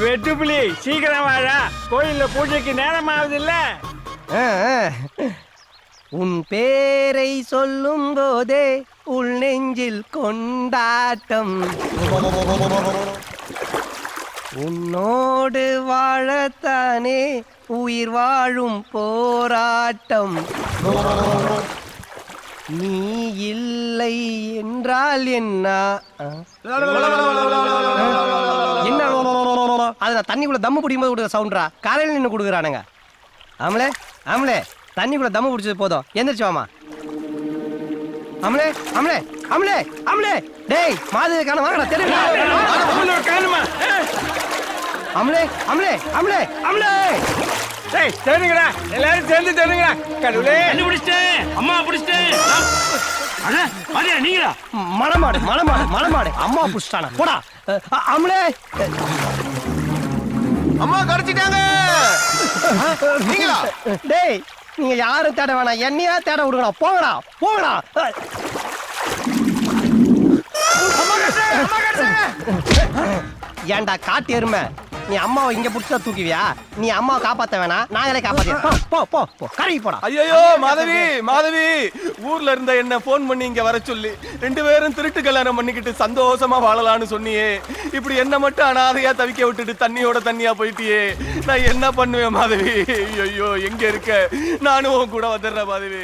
வெட்டுப்புலி சீக்கிரம் வாழா, கோயில்ல பூஜைக்கு நேரம் ஆகுது இல்ல. உன் பேரை சொல்லும் போதே உள் நெஞ்சில் கொண்டாட்டம், உன்னோடு வாழத்தானே உயிர் வாழும் போராட்டம், நீ இல்லை என்றால் என்ன என்ன அது நான் தண்ணிக்குள்ள தம்மு பிடிக்கும் போது கொடுக்குற சவுண்டா, காலையில் நின்று கொடுக்குறானுங்க. ஆமலே ஆமலே தண்ணிக்குள்ள தம்மு பிடிச்சது போதும், எந்திரிச்சு வாமா. அமலே அமலே அமலே அமலே டேய் மாதிரி காண வாங்கடா தெரியுமா. அமலே அமலே அமலே அமலே டேய் தெரியுங்கடா, எல்லாரும் சேர்ந்து தெரியுங்கடா. கடவுளே என்ன பிடிச்சிட்டேன், அம்மா பிடிச்சிட்டேன். அண்ணா பாரியா நீங்களா? மலமாடு மலமாடு மலமாடு அம்மா புடிச்சிட்டானா போடா. அமலே அம்மா கடிச்சிட்டாங்க. நீங்களா? டேய் நீங்க யாரும் தேட வேணாம், என்னையா தேட விடுங்கடா. போங்கடா போங்கடா. ஏன்டா காட்டு எருமை, நீ அம்மாவை இங்க புடிச்சா தூக்குவியா? நீ அம்மாவை காப்பாத்த வேணாம், நாங்களே காப்பாத்த. போ போ போ கரைக்கு போடா. ஐயோ மாதவி மாதவி, ஊர்ல இருந்த என்ன போன் பண்ணி இங்க வர சொல்லி 2 பேரும் திருட்டு கல்யாணம் பண்ணிக்கிட்டு சந்தோஷமா வாழலான்னு சொன்னியே, இப்படி என்ன மட்டும் அனாதையா தவிக்க விட்டுட்டு தண்ணியோட தண்ணியா போயிட்டியே, நான் என்ன பண்ணுவேன் மாதவி? ஐயோ எங்க இருக்க, நானும் கூட வந்துடுறேன் மாதவி.